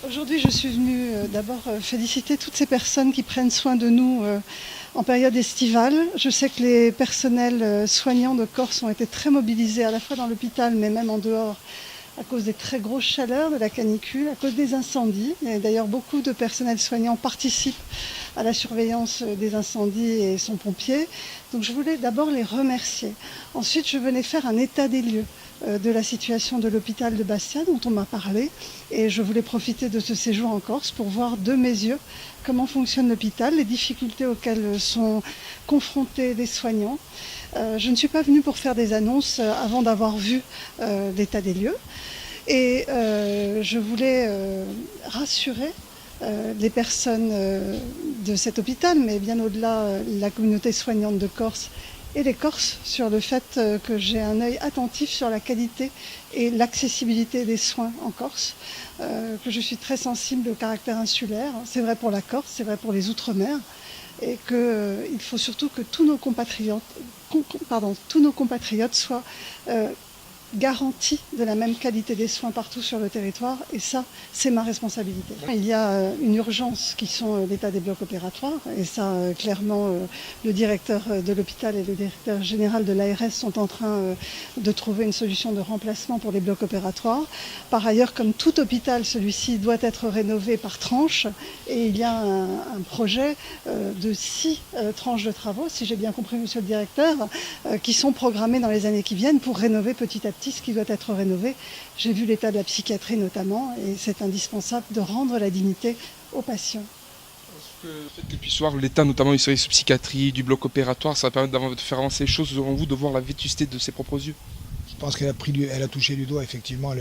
Aujourd'hui, je suis venue d'abord féliciter toutes ces personnes qui prennent soin de nous en période estivale. Je sais que les personnels soignants de Corse ont été très mobilisés à la fois dans l'hôpital mais même en dehors à cause des très grosses chaleurs, de la canicule, à cause des incendies. Et d'ailleurs, beaucoup de personnels soignants participent à la surveillance des incendies et sont pompiers. Donc je voulais d'abord les remercier. Ensuite, je venais faire un état des lieux de la situation de l'hôpital de Bastia dont on m'a parlé. Et je voulais profiter de ce séjour en Corse pour voir de mes yeux comment fonctionne l'hôpital, les difficultés auxquelles sont confrontés les soignants. Je ne suis pas venue pour faire des annonces avant d'avoir vu l'état des lieux. Et je voulais rassurer les personnes de cet hôpital, mais bien au-delà, la communauté soignante de Corse et les Corses, sur le fait que j'ai un œil attentif sur la qualité et l'accessibilité des soins en Corse, que je suis très sensible au caractère insulaire. C'est vrai pour la Corse, c'est vrai pour les Outre-mer, et qu'il faut surtout que tous nos compatriotes soient garantis de la même qualité des soins partout sur le territoire, et ça, c'est ma responsabilité. Il y a une urgence qui sont l'état des blocs opératoires, et ça, clairement, le directeur de l'hôpital et le directeur général de l'ARS sont en train de trouver une solution de remplacement pour les blocs opératoires. Par ailleurs, comme tout hôpital, celui-ci doit être rénové par tranche, et il y a un projet de 6 tranches de travaux, si j'ai bien compris, monsieur le directeur, qui sont programmées dans les années qui viennent pour rénover petit à petit ce qui doit être rénové. J'ai vu l'état de la psychiatrie notamment, et c'est indispensable de rendre la dignité aux patients. Est-ce que le fait qu'elle puisse voir l'état notamment du service de psychiatrie, du bloc opératoire, ça va permettre de faire avancer les choses selon vous, de voir la vétusté de ses propres yeux? Je pense qu'elle a touché du doigt effectivement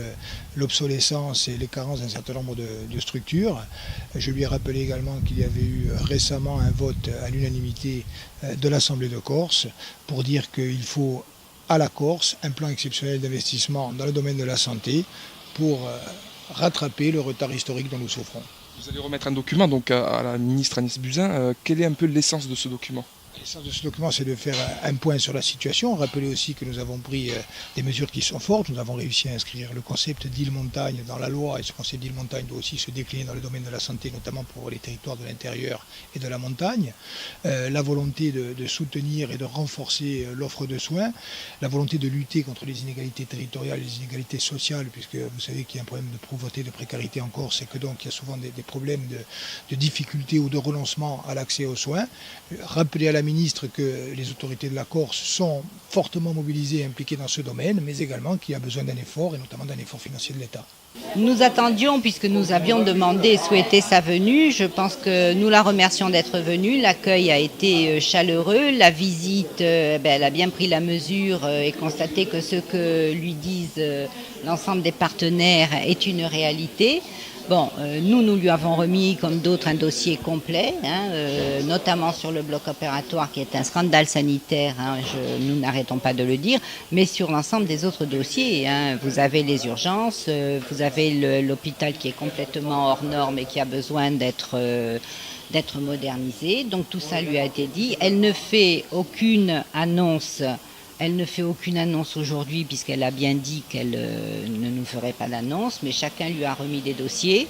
l'obsolescence et les carences d'un certain nombre de structures. Je lui ai rappelé également qu'il y avait eu récemment un vote à l'unanimité de l'Assemblée de Corse pour dire qu'il faut à la Corse un plan exceptionnel d'investissement dans le domaine de la santé pour rattraper le retard historique dont nous souffrons. Vous allez remettre un document donc à la ministre Agnès Buzyn. Quelle est un peu l'essence de ce document ? L'essence de ce document, c'est de faire un point sur la situation. Rappeler aussi que nous avons pris des mesures qui sont fortes. Nous avons réussi à inscrire le concept d'île montagne dans la loi, et ce concept d'île montagne doit aussi se décliner dans le domaine de la santé, notamment pour les territoires de l'intérieur et de la montagne. La volonté de soutenir et de renforcer l'offre de soins, la volonté de lutter contre les inégalités territoriales et les inégalités sociales, puisque vous savez qu'il y a un problème de pauvreté, de précarité en Corse, et que donc il y a souvent des problèmes de difficultés ou de renoncement à l'accès aux soins. Rappeler à la ministre que les autorités de la Corse sont fortement mobilisées et impliquées dans ce domaine, mais également qu'il y a besoin d'un effort, et notamment d'un effort financier de l'État. Nous attendions, puisque nous avions demandé et souhaité sa venue. Je pense que nous la remercions d'être venue. L'accueil a été chaleureux. La visite, elle a bien pris la mesure et constaté que ce que lui disent l'ensemble des partenaires est une réalité. Bon, nous lui avons remis, comme d'autres, un dossier complet, notamment sur le bloc opératoire qui est un scandale sanitaire, nous n'arrêtons pas de le dire, mais sur l'ensemble des autres dossiers. Vous avez les urgences, vous avez l'hôpital qui est complètement hors norme et qui a besoin d'être modernisé. Donc tout ça lui a été dit. Elle ne fait aucune annonce. Aujourd'hui puisqu'elle a bien dit qu'elle ne nous ferait pas d'annonce, mais chacun lui a remis des dossiers.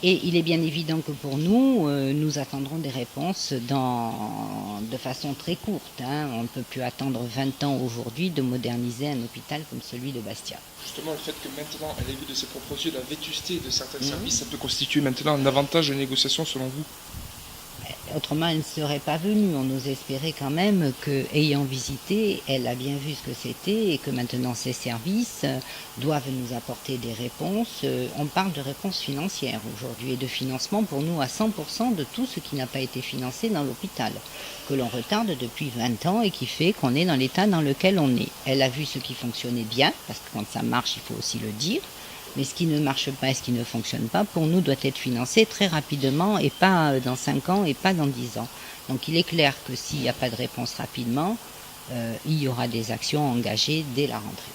Et il est bien évident que pour nous, nous attendrons des réponses de façon très courte. On ne peut plus attendre 20 ans aujourd'hui de moderniser un hôpital comme celui de Bastia. Justement, le fait que maintenant elle ait vu de ses propres yeux la vétusté de certains services, ça peut constituer maintenant un avantage de négociation selon vous? Autrement, elle ne serait pas venue. On nous espérait quand même qu'ayant visité, elle a bien vu ce que c'était et que maintenant ces services doivent nous apporter des réponses. On parle de réponses financières aujourd'hui et de financement pour nous à 100% de tout ce qui n'a pas été financé dans l'hôpital, que l'on retarde depuis 20 ans et qui fait qu'on est dans l'état dans lequel on est. Elle a vu ce qui fonctionnait bien, parce que quand ça marche, il faut aussi le dire. Mais ce qui ne marche pas et ce qui ne fonctionne pas, pour nous, doit être financé très rapidement et pas dans 5 ans et pas dans 10 ans. Donc il est clair que s'il n'y a pas de réponse rapidement, il y aura des actions engagées dès la rentrée.